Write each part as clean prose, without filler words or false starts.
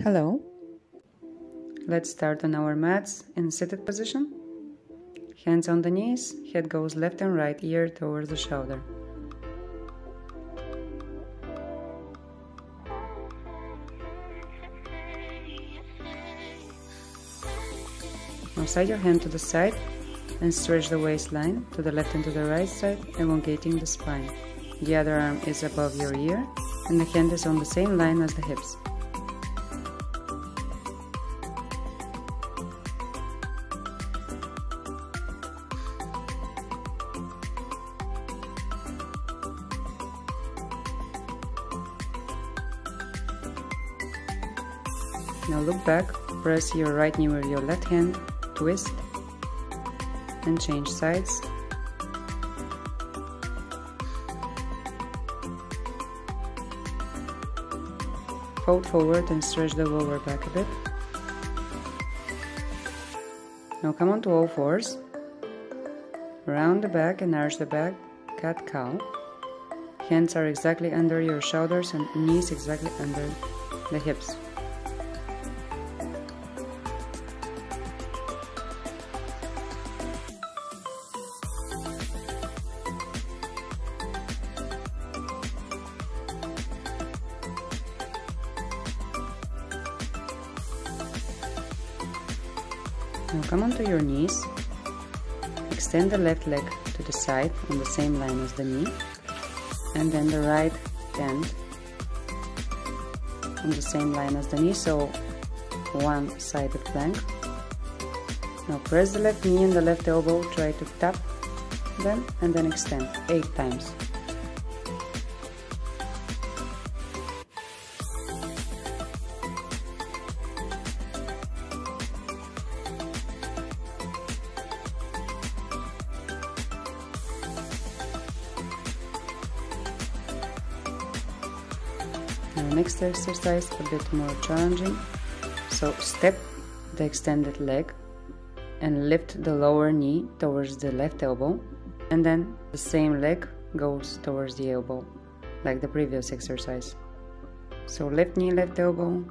Hello. Let's start on our mats in seated position. Hands on the knees, head goes left and right ear towards the shoulder. Now side your hand to the side and stretch the waistline to the left and to the right side, elongating the spine. The other arm is above your ear and the hand is on the same line as the hips. Now look back, press your right knee with your left hand, twist, and change sides. Fold forward and stretch the lower back a bit. Now come on to all fours. Round the back and arch the back, cat cow. Hands are exactly under your shoulders and knees exactly under the hips. Now come onto your knees, extend the left leg to the side on the same line as the knee, and then the right hand on the same line as the knee, so one-sided plank. Now press the left knee and the left elbow, try to tap them and then extend 8 times. Now next exercise a bit more challenging, so step the extended leg and lift the lower knee towards the left elbow, and then the same leg goes towards the elbow like the previous exercise. So left knee, left elbow,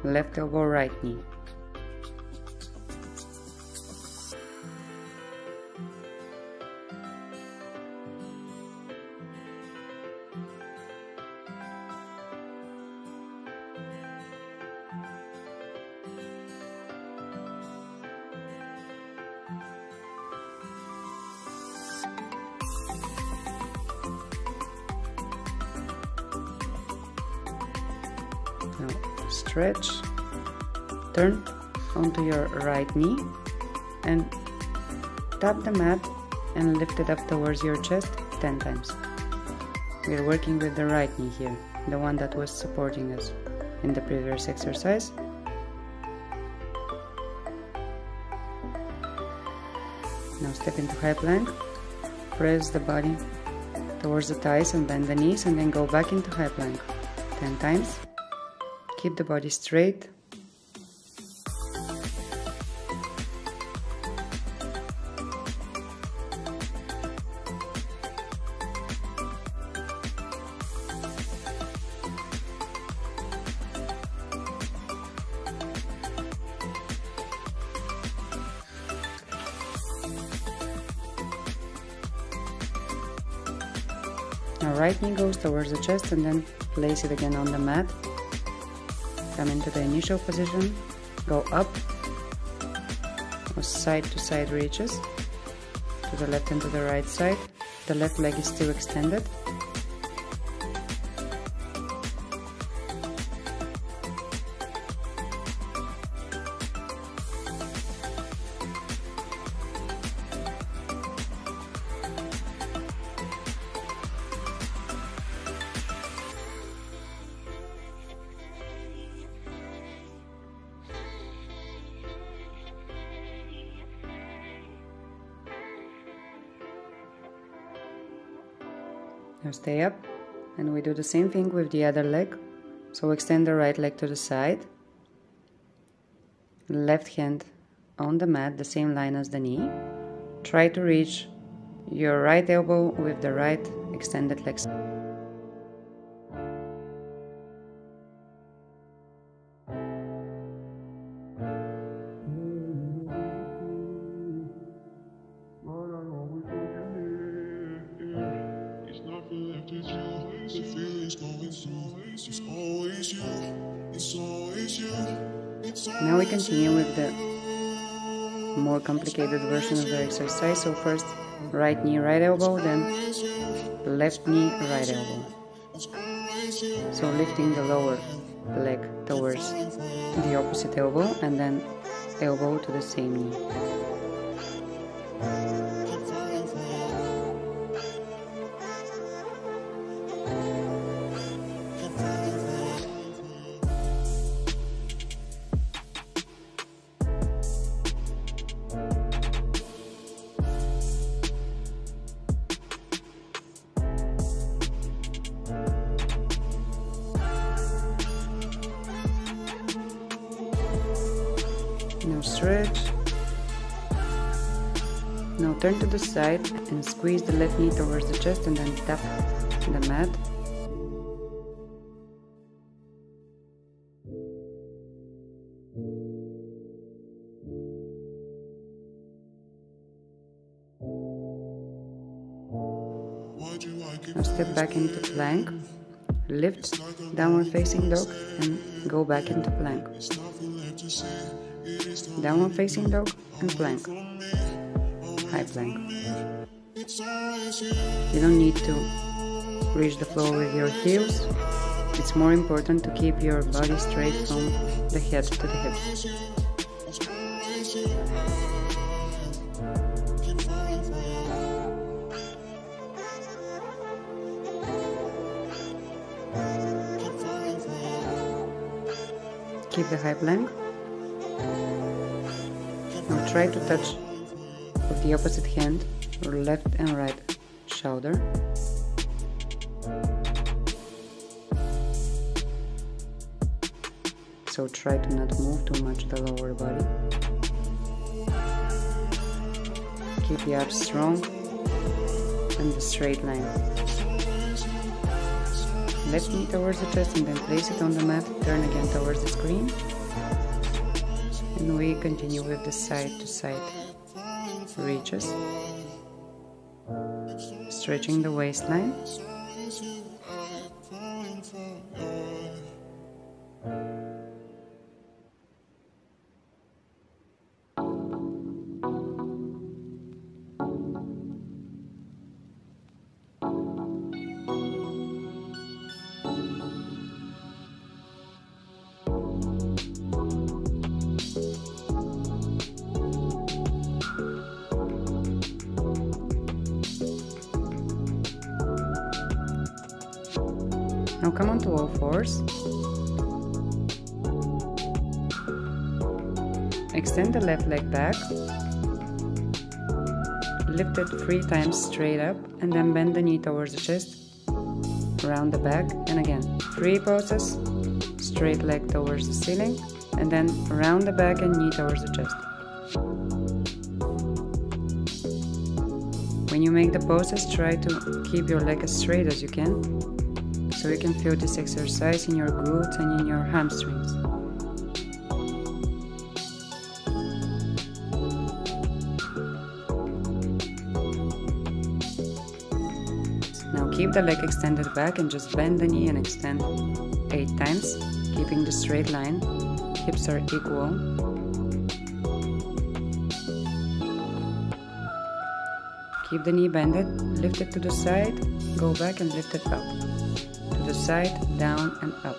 right knee. Now stretch, turn onto your right knee and tap the mat and lift it up towards your chest 10 times. We are working with the right knee here, the one that was supporting us in the previous exercise. Now step into high plank, press the body towards the thighs and bend the knees, and then go back into high plank 10 times. Keep the body straight. Now right knee goes towards the chest and then place it again on the mat. Come into the initial position, go up, or side to side reaches, to the left and to the right side. The left leg is still extended. Now stay up, and we do the same thing with the other leg. So extend the right leg to the side, left hand on the mat, the same line as the knee. Try to reach your right elbow with the right extended leg. Now we continue with the more complicated version of the exercise. So first right knee, right elbow, then left knee, right elbow. So lifting the lower leg towards the opposite elbow and then elbow to the same knee. Now stretch. Now turn to the side and squeeze the left knee towards the chest and then tap the mat. Now step back into plank, lift, downward facing dog, and go back into plank. Downward facing dog and plank. High plank. You don't need to reach the floor with your heels. It's more important to keep your body straight from the head to the hip. Keep the high plank. Now try to touch with the opposite hand your left and right shoulder. So try to not move too much the lower body. Keep the abs strong and the straight line. Left knee towards the chest and then place it on the mat. Turn again towards the screen. And we continue with the side to side reaches. Stretching the waistline. Now come on to all fours. Extend the left leg back. Lift it 3 times straight up and then bend the knee towards the chest. Round the back and again 3 poses. Straight leg towards the ceiling and then round the back and knee towards the chest. When you make the poses, try to keep your leg as straight as you can, so you can feel this exercise in your glutes and in your hamstrings. Now keep the leg extended back and just bend the knee and extend 8 times, keeping the straight line. Hips are equal. Keep the knee bended, lift it to the side, go back and lift it up. To the side, down and up.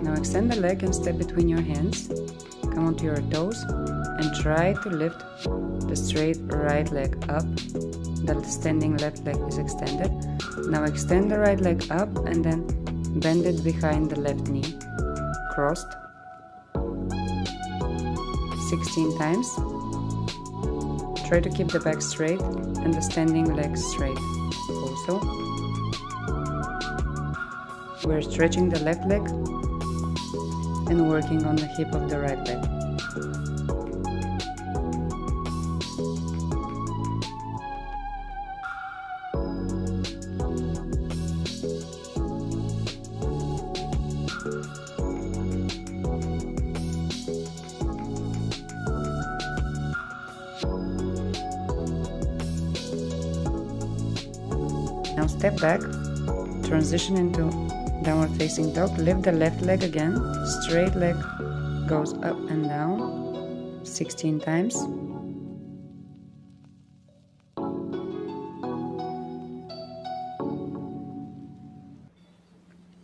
Now extend the leg and step between your hands. Come onto your toes and try to lift the straight right leg up. The standing left leg is extended. Now extend the right leg up and then bend it behind the left knee. Crossed. 16 times. Try to keep the back straight and the standing leg straight also. We're stretching the left leg and working on the hip of the right leg. Now step back, transition into downward facing dog, lift the left leg again, straight leg goes up and down 16 times.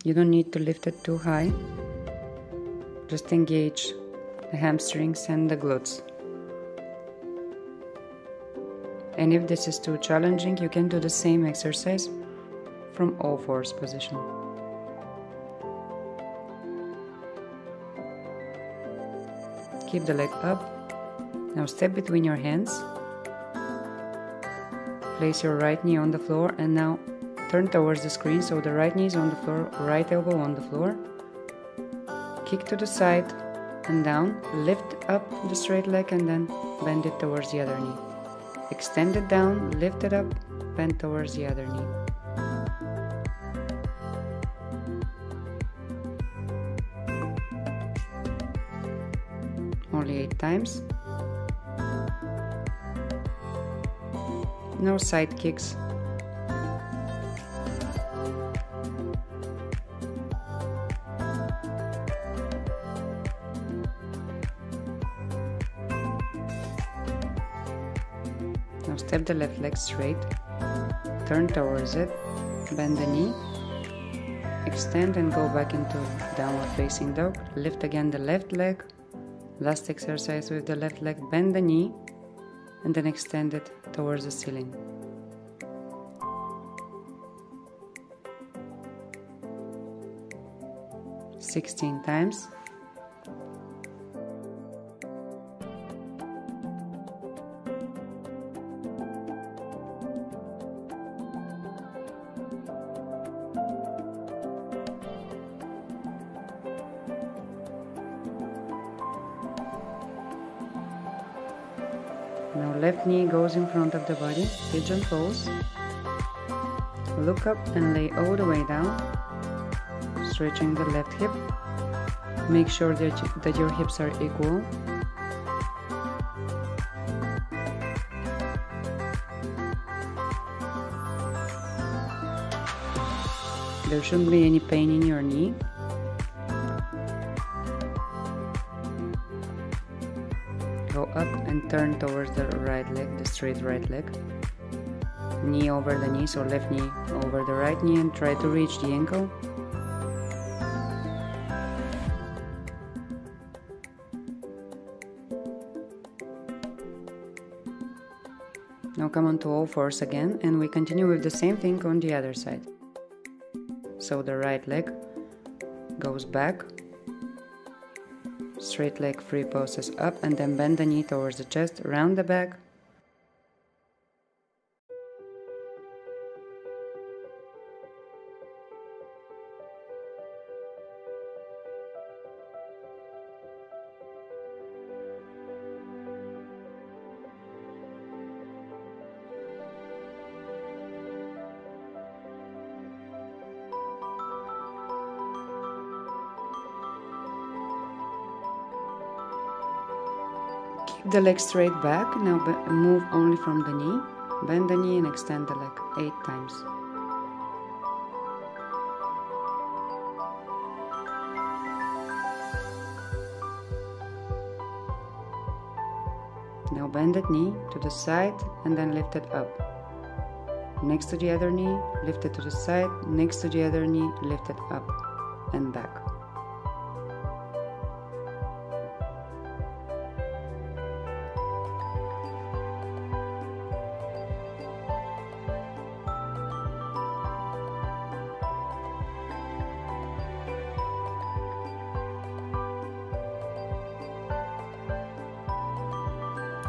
You don't need to lift it too high, just engage the hamstrings and the glutes. And if this is too challenging, you can do the same exercise from all fours position. Keep the leg up. Now step between your hands. Place your right knee on the floor and now turn towards the screen so the right knee is on the floor, right elbow on the floor. Kick to the side and down. Lift up the straight leg and then bend it towards the other knee. Extend it down, lift it up, bend towards the other knee. Only 8 times. No side kicks. Now step the left leg straight, turn towards it, bend the knee, extend and go back into downward facing dog. Lift again the left leg. Last exercise with the left leg, bend the knee and then extend it towards the ceiling. Sixteen times. Now left knee goes in front of the body, pigeon pose. Look up and lay all the way down, stretching the left hip. Make sure that your hips are equal. There shouldn't be any pain in your knee. Go up and turn towards the right leg, the straight right leg. Knee over the knee, so left knee over the right knee and try to reach the ankle. Now come on to all fours again and we continue with the same thing on the other side. So the right leg goes back. Straight leg free poses up and then bend the knee towards the chest, round the back. The leg straight back. Now move only from the knee. Bend the knee and extend the leg 8 times. Now bend that knee to the side and then lift it up. Next to the other knee, lift it to the side. Next to the other knee, lift it up and back.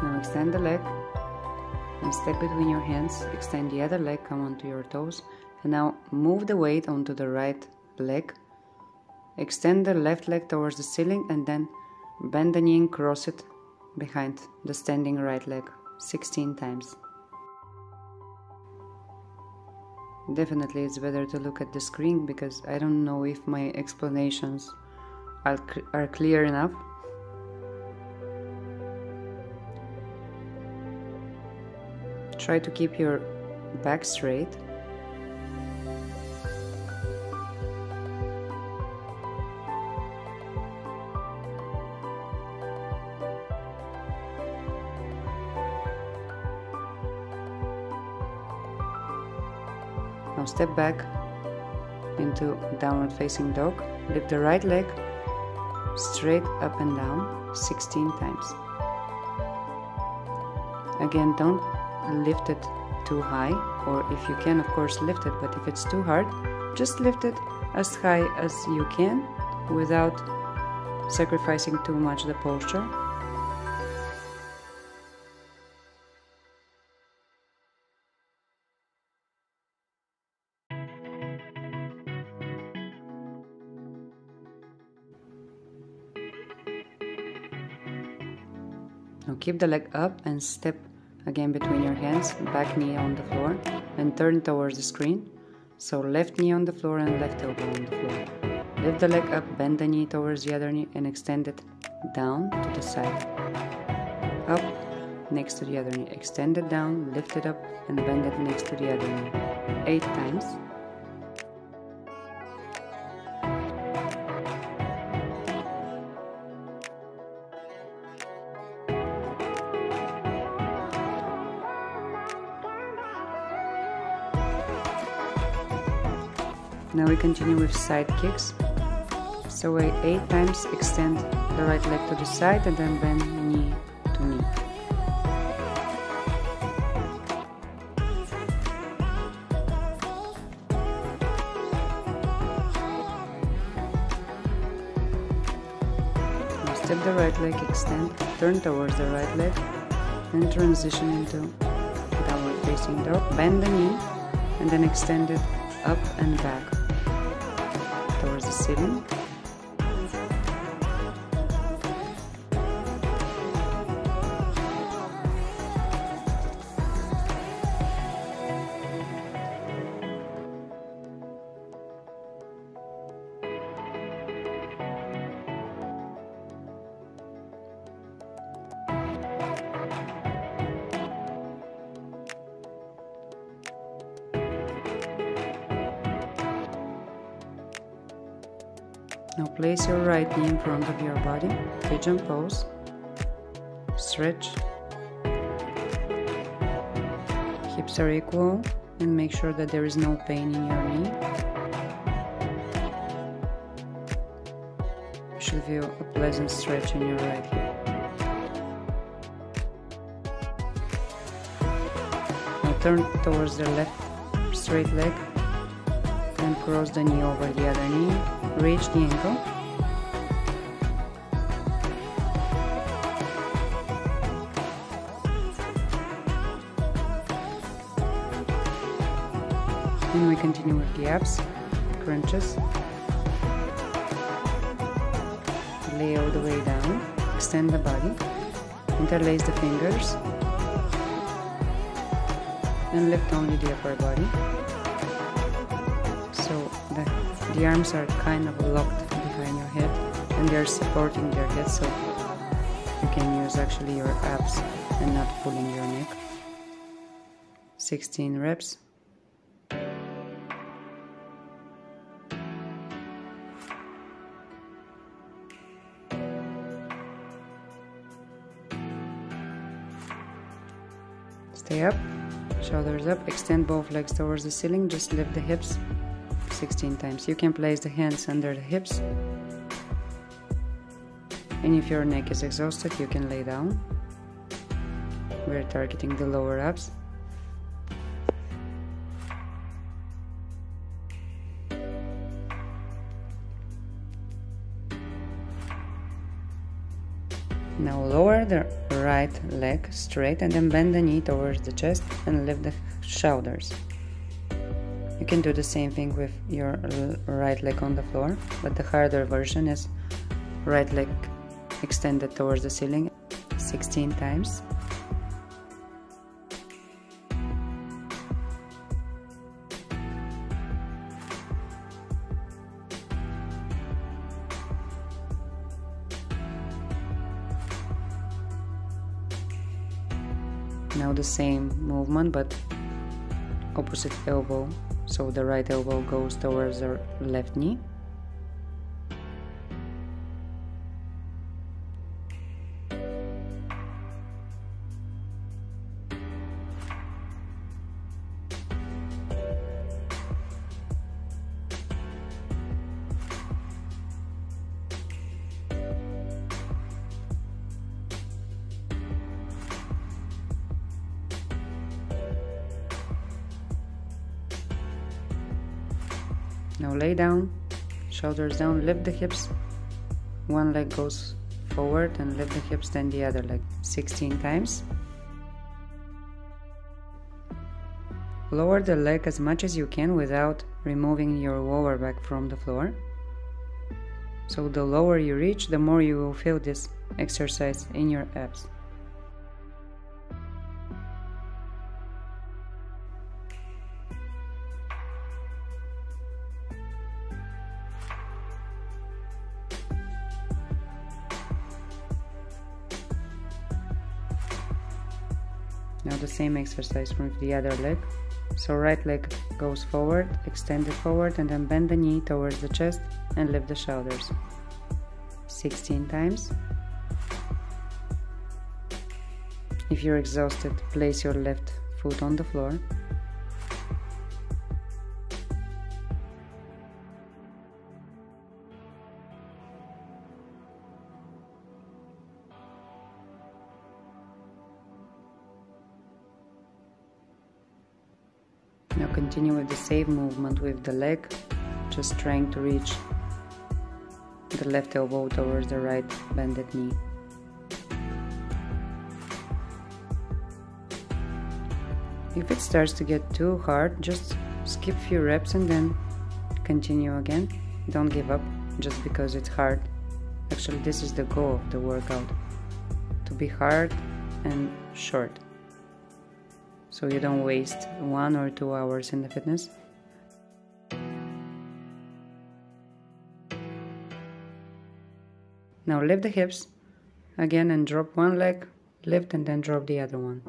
Now extend the leg and step between your hands, extend the other leg, come onto your toes, and now move the weight onto the right leg, extend the left leg towards the ceiling and then bend the knee and cross it behind the standing right leg 16 times. Definitely it's better to look at the screen because I don't know if my explanations are clear enough. Try to keep your back straight Now step back into downward facing dog. Lift the right leg straight up and down 16 times. Again, don't lift it too high, or if you can, of course, lift it, but if it's too hard, just lift it as high as you can without sacrificing too much the posture. Now keep the leg up and step again between your hands, back knee on the floor, and turn towards the screen. So left knee on the floor and left elbow on the floor. Lift the leg up, bend the knee towards the other knee and extend it down to the side. Up next to the other knee. Extend it down, lift it up and bend it next to the other knee. 8 times. Now we continue with side kicks. So 8 times extend the right leg to the side and then bend knee to knee. Now step the right leg, extend, turn towards the right leg and transition into downward facing dog. Bend the knee and then extend it up and back towards the ceiling. Now place your right knee in front of your body, pigeon pose, stretch, hips are equal and make sure that there is no pain in your knee. You should feel a pleasant stretch in your right hip. Now turn towards the left straight leg and cross the knee over the other knee. Reach the ankle. And we continue with the abs, crunches. Lay all the way down, extend the body, interlace the fingers, and lift only the upper body. So the arms are kind of locked behind your head and they are supporting your head, so you can use actually your abs and not pulling your neck. 16 reps. Stay up, shoulders up, extend both legs towards the ceiling, just lift the hips 16 times. You can place the hands under the hips, and if your neck is exhausted you can lay down. We're targeting the lower abs. Now lower the right leg straight and then bend the knee towards the chest and lift the shoulders. You can do the same thing with your right leg on the floor, but the harder version is right leg extended towards the ceiling 16 times. Now the same movement but opposite elbow, so the right elbow goes towards the left knee. Now lay down, shoulders down, lift the hips. One leg goes forward and lift the hips, then the other leg 16 times. Lower the leg as much as you can without removing your lower back from the floor. So the lower you reach, the more you will feel this exercise in your abs. Now the same exercise with the other leg. So right leg goes forward, extend it forward, and then bend the knee towards the chest and lift the shoulders 16 times. If you're exhausted, place your left foot on the floor. Now continue with the same movement with the leg, just trying to reach the left elbow towards the right bended knee. If it starts to get too hard, just skip a few reps and then continue again. Don't give up just because it's hard. Actually, this is the goal of the workout, to be hard and short, so you don't waste 1 or 2 hours in the fitness. Now lift the hips again and drop one leg, lift and then drop the other one.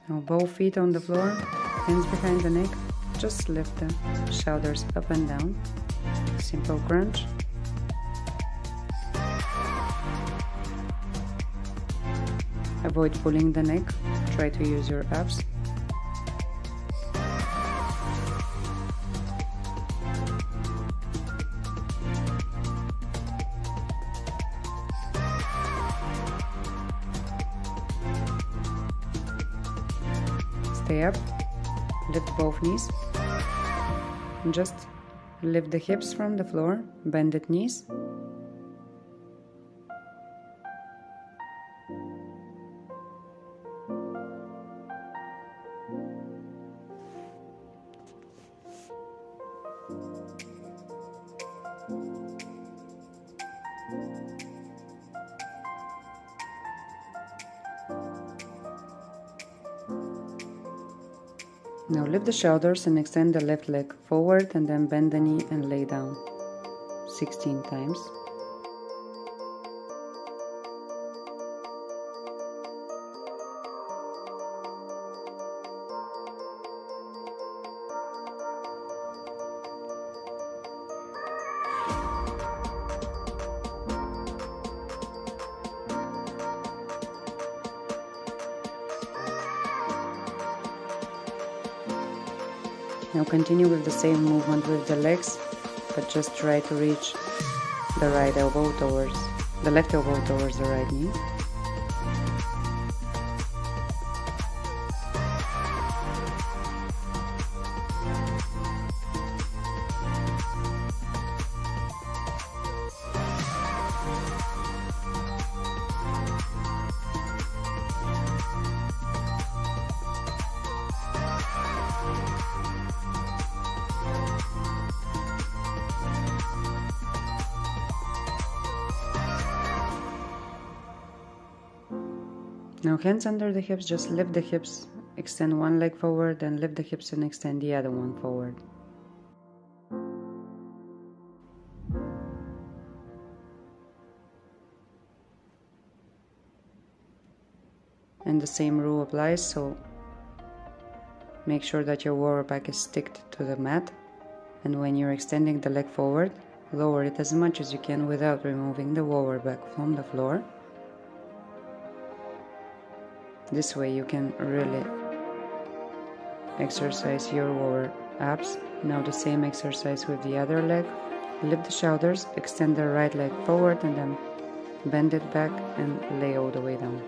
Now both feet on the floor, hands behind the neck, just lift the shoulders up and down, simple crunch. Avoid pulling the neck, try to use your abs. Stay up, lift both knees, and just lift the hips from the floor, bended knees. Now lift the shoulders and extend the left leg forward and then bend the knee and lay down 16 times. Now continue with the same movement with the legs, but just try to reach the right elbow towards the left elbow towards the right knee. Now hands under the hips, just lift the hips, extend one leg forward, and lift the hips and extend the other one forward. And the same rule applies, so make sure that your lower back is sticked to the mat And when you're extending the leg forward, lower it as much as you can without removing the lower back from the floor. This way you can really exercise your lower abs. Now the same exercise with the other leg. Lift the shoulders, extend the right leg forward and then bend it back and lay all the way down.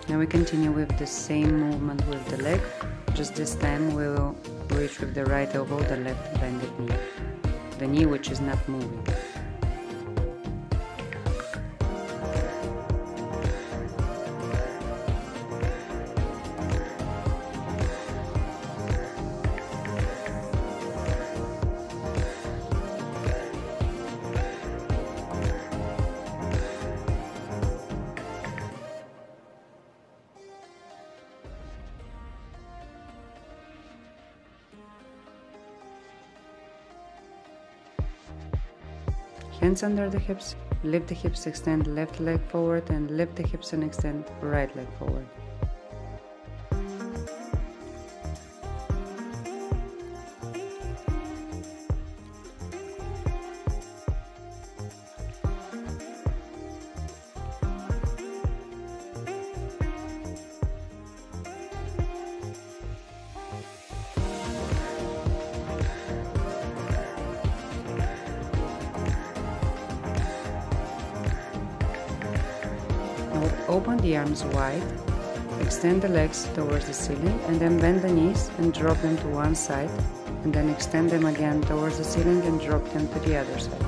Now we continue with the same movement with the leg, just this time we will reach with the right elbow the left bended knee, the knee which is not moving. Hands under the hips, lift the hips, extend left leg forward and lift the hips and extend right leg forward. Open the arms wide, extend the legs towards the ceiling and then bend the knees and drop them to one side and then extend them again towards the ceiling and drop them to the other side.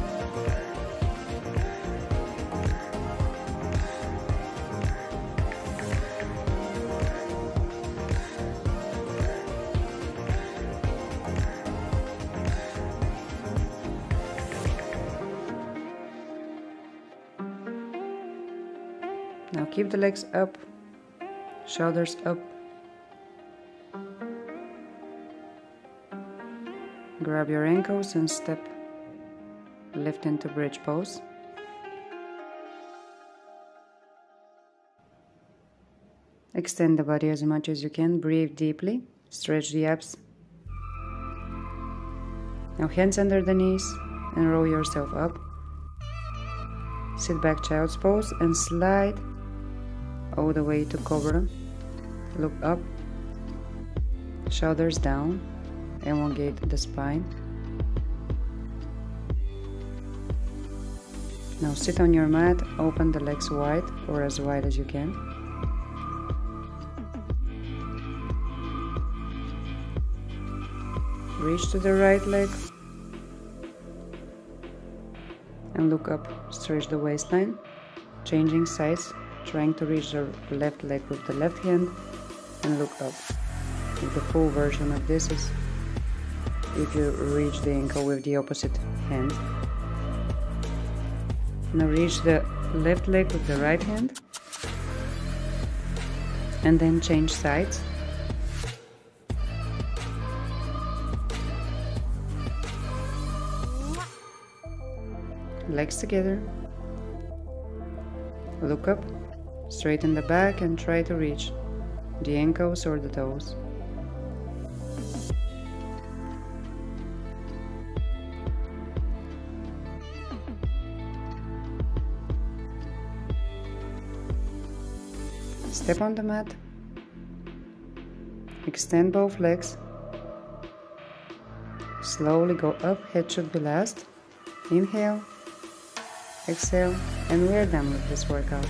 Now keep the legs up, shoulders up. Grab your ankles and step, lift into bridge pose. Extend the body as much as you can, breathe deeply, stretch the abs. Now hands under the knees and roll yourself up. Sit back child's pose and slide all the way to cobra. Look up, shoulders down, elongate the spine. Now sit on your mat, open the legs wide or as wide as you can. Reach to the right leg and look up, stretch the waistline, changing sides, trying to reach the left leg with the left hand and look up. The full version of this is if you reach the ankle with the opposite hand. Now reach the left leg with the right hand and then change sides. Legs together. Look up, straighten the back and try to reach the ankles or the toes. Step on the mat. Extend both legs. Slowly go up, head should be last. Inhale, exhale, and we're done with this workout.